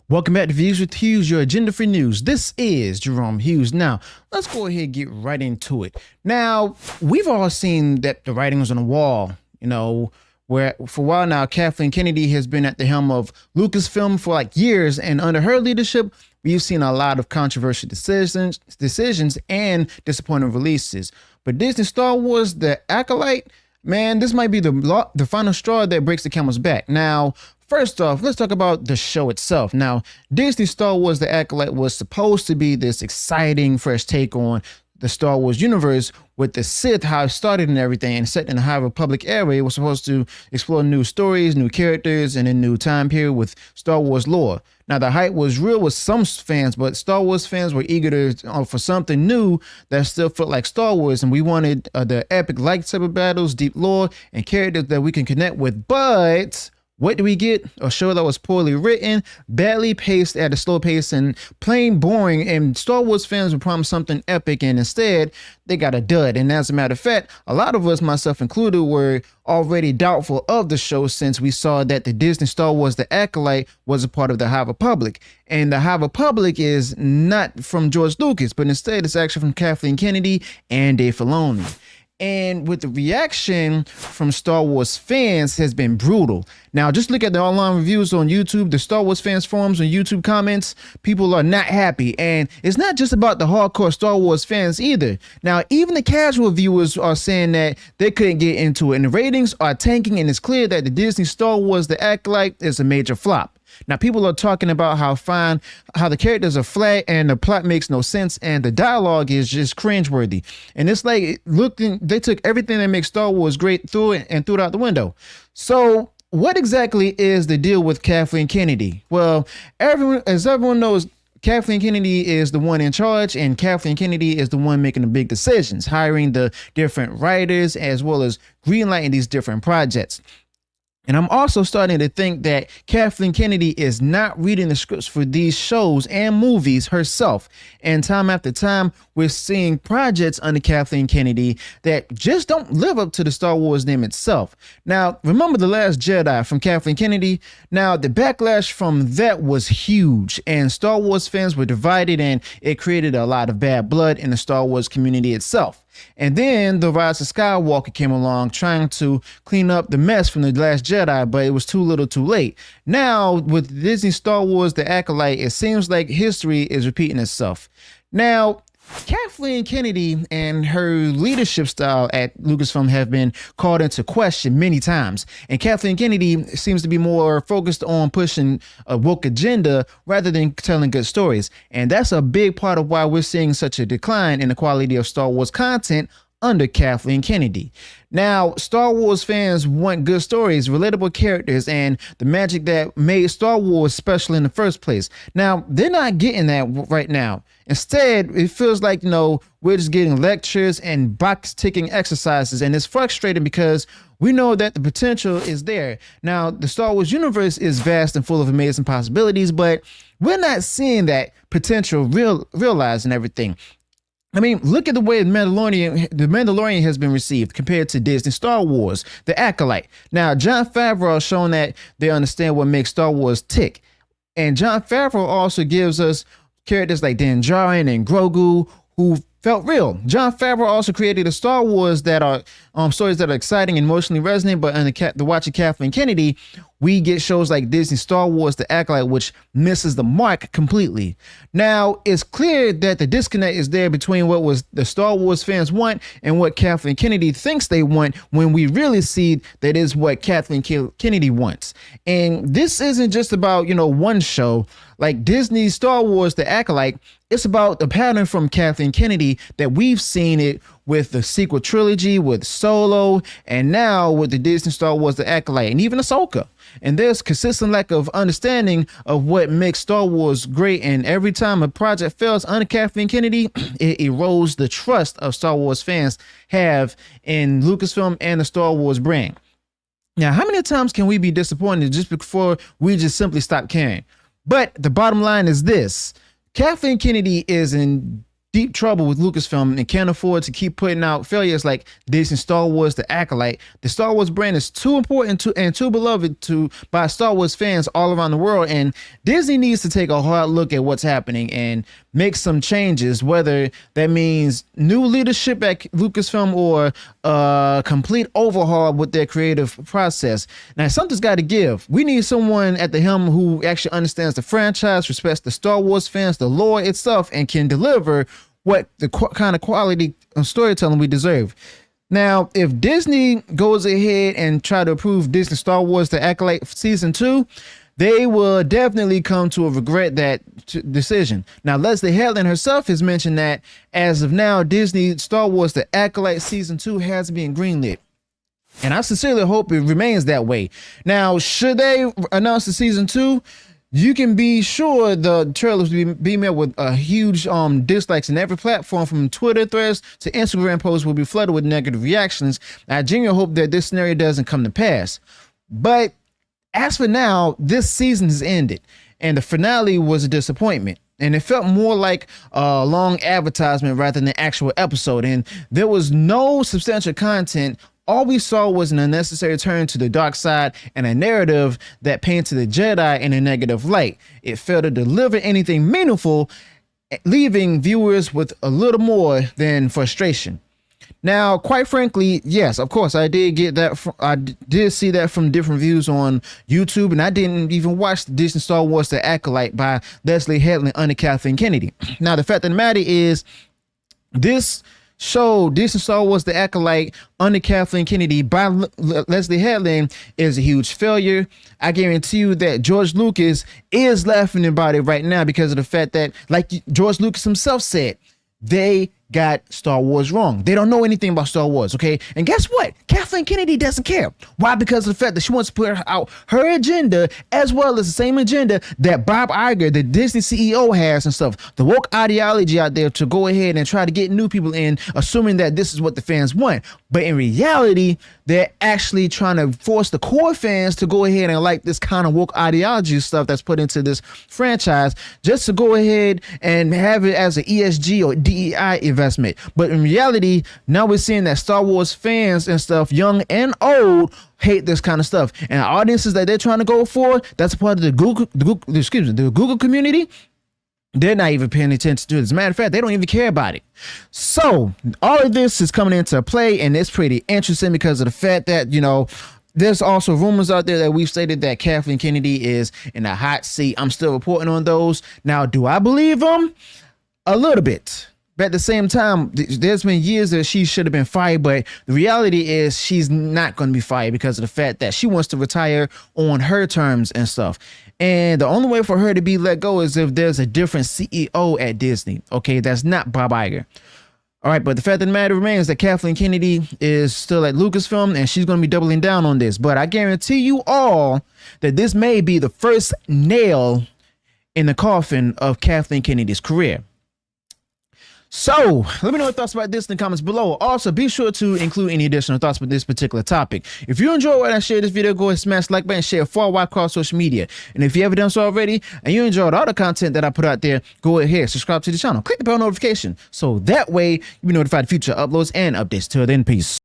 Welcome back to Views with Hughes, your agenda-free news. This is Jerome Hughes. Now, let's go ahead and get right into it. Now, we've all seen that the writing was on the wall, where for a while now, Kathleen Kennedy has been at the helm of Lucasfilm for like years, and under her leadership, we've seen a lot of controversial decisions and disappointing releases. But Disney Star Wars, The Acolyte, man, this might be the final straw that breaks the camel's back. Now, first off, let's talk about the show itself. Now, Disney Star Wars The Acolyte was supposed to be this exciting, fresh take on the Star Wars universe with the Sith, how it started and everything, and set in the High Republic era. It was supposed to explore new stories, new characters, and a new time period with Star Wars lore. Now, the hype was real with some fans, but Star Wars fans were eager for something new that still felt like Star Wars, and we wanted the epic lightsaber battles, deep lore, and characters that we can connect with. But what do we get? A show that was poorly written, badly paced at a slow pace, and plain boring. And Star Wars fans were promised something epic, and instead they got a dud. And as a matter of fact, a lot of us, myself included, were already doubtful of the show since we saw that the Disney Star Wars The Acolyte was a part of the High Republic. And the High Republic is not from George Lucas, but instead it's actually from Kathleen Kennedy and Dave Filoni. And with the reaction from Star Wars fans has been brutal. Now, just look at the online reviews on YouTube, the Star Wars fans forums and YouTube comments. People are not happy. And it's not just about the hardcore Star Wars fans either. Now, even the casual viewers are saying that they couldn't get into it. And the ratings are tanking, and it's clear that the Disney Star Wars The Acolyte is a major flop. Now, people are talking about how the characters are flat and the plot makes no sense and the dialogue is just cringeworthy. And it's like they took everything that makes Star Wars great, threw it out the window. So what exactly is the deal with Kathleen Kennedy? Well, as everyone knows, Kathleen Kennedy is the one in charge, and Kathleen Kennedy is the one making the big decisions, hiring the different writers as well as greenlighting these different projects. And I'm also starting to think that Kathleen Kennedy is not reading the scripts for these shows and movies herself. And time after time, we're seeing projects under Kathleen Kennedy that just don't live up to the Star Wars name itself. Now, remember The Last Jedi from Kathleen Kennedy? Now, the backlash from that was huge, and Star Wars fans were divided, and it created a lot of bad blood in the Star Wars community itself. And then The Rise of Skywalker came along trying to clean up the mess from The Last Jedi, but it was too little too late. Now, with Disney Star Wars The Acolyte, it seems like history is repeating itself. Now, Kathleen Kennedy and her leadership style at Lucasfilm have been called into question many times. And Kathleen Kennedy seems to be more focused on pushing a woke agenda rather than telling good stories. And that's a big part of why we're seeing such a decline in the quality of Star Wars content under Kathleen Kennedy. Now, Star Wars fans want good stories, relatable characters, and the magic that made Star Wars special in the first place. Now, they're not getting that right now. Instead, it feels like, we're just getting lectures and box-ticking exercises, and it's frustrating because we know that the potential is there. Now, the Star Wars universe is vast and full of amazing possibilities, but we're not seeing that potential realized and everything. I mean, look at the way the Mandalorian has been received compared to Disney Star Wars, The Acolyte. Now, Jon Favreau has shown that they understand what makes Star Wars tick. And Jon Favreau also gives us characters like Din Djarin and Grogu who felt real. Jon Favreau also created a Star Wars that are stories that are exciting and emotionally resonant, but under the watch of Kathleen Kennedy, we get shows like Disney Star Wars The Acolyte, which misses the mark completely. Now, it's clear that the disconnect is there between what was the Star Wars fans want and what Kathleen Kennedy thinks they want, when we really see that is what Kathleen Kennedy wants. And this isn't just about, one show. Like Disney Star Wars The Acolyte, it's about the pattern from Kathleen Kennedy that we've seen it with the sequel trilogy, with Solo, and now with the Disney Star Wars The Acolyte, and even Ahsoka. And there's consistent lack of understanding of what makes Star Wars great, and every time a project fails under Kathleen Kennedy, it erodes the trust of Star Wars fans have in Lucasfilm and the Star Wars brand. Now, how many times can we be disappointed just before we just simply stop caring? But the bottom line is this: Kathleen Kennedy is in deep trouble with Lucasfilm and can't afford to keep putting out failures like Disney Star Wars The Acolyte. The Star Wars brand is too important to and too beloved to by Star Wars fans all around the world, and Disney needs to take a hard look at what's happening and make some changes, whether that means new leadership at Lucasfilm or a complete overhaul with their creative process. Now, something's got to give. We need someone at the helm who actually understands the franchise, respects the Star Wars fans, the lore itself, and can deliver what the kind of quality of storytelling we deserve. Now, if Disney goes ahead and try to approve Disney Star Wars The Acolyte Season 2, they will definitely come to regret that decision. Now, Leslye Headland herself has mentioned that as of now, Disney Star Wars The Acolyte Season 2 has been greenlit. And I sincerely hope it remains that way. Now, should they announce the Season 2, you can be sure the trailers will be met with a huge dislikes in every platform, from Twitter threads to Instagram posts will be flooded with negative reactions. I genuinely hope that this scenario doesn't come to pass. But as for now, this season has ended, and the finale was a disappointment. And it felt more like a long advertisement rather than an actual episode. And there was no substantial content. All we saw was an unnecessary turn to the dark side and a narrative that painted the Jedi in a negative light. It failed to deliver anything meaningful, leaving viewers with a little more than frustration. Now, quite frankly, yes, of course, I did get that. I did see that from different views on YouTube, and I didn't even watch the Disney Star Wars The Acolyte by Leslye Headland under Kathleen Kennedy. Now, the fact of the matter is, this show, Disney Star Wars The Acolyte under Kathleen Kennedy by Leslye Headland, is a huge failure. I guarantee you that George Lucas is laughing about it right now because of the fact that, like George Lucas himself said, they got Star Wars wrong. They don't know anything about Star Wars, okay? And guess what? Kathleen Kennedy doesn't care. Why? Because of the fact that she wants to put out her agenda as well as the same agenda that Bob Iger, the Disney CEO, has and stuff. The woke ideology out there to go ahead and try to get new people in, assuming that this is what the fans want. But in reality, they're actually trying to force the core fans to go ahead and like this kind of woke ideology stuff that's put into this franchise, just to go ahead and have it as an ESG or DEI event. But in reality, now we're seeing that Star Wars fans and stuff, young and old, hate this kind of stuff. And the audiences that they're trying to go for, that's a part of the Google community. They're not even paying attention to it. As a matter of fact, they don't even care about it. So all of this is coming into play, and it's pretty interesting because of the fact that, you know, there's also rumors out there that we've stated that Kathleen Kennedy is in a hot seat. I'm still reporting on those. Now, do I believe them? A little bit. But at the same time, there's been years that she should have been fired, but the reality is she's not going to be fired because of the fact that she wants to retire on her terms and stuff. And the only way for her to be let go is if there's a different CEO at Disney. Okay, that's not Bob Iger. All right, but the fact of the matter remains that Kathleen Kennedy is still at Lucasfilm, and she's going to be doubling down on this. But I guarantee you all that this may be the first nail in the coffin of Kathleen Kennedy's career. So let me know your thoughts about this in the comments below. Also, be sure to include any additional thoughts about this particular topic. If you enjoyed what I shared this video, go ahead and smash the like button, share far wide across social media. And if you haven't done so already and you enjoyed all the content that I put out there, go ahead, subscribe to the channel, click the bell notification so that way you'll be notified of future uploads and updates. Till then, peace.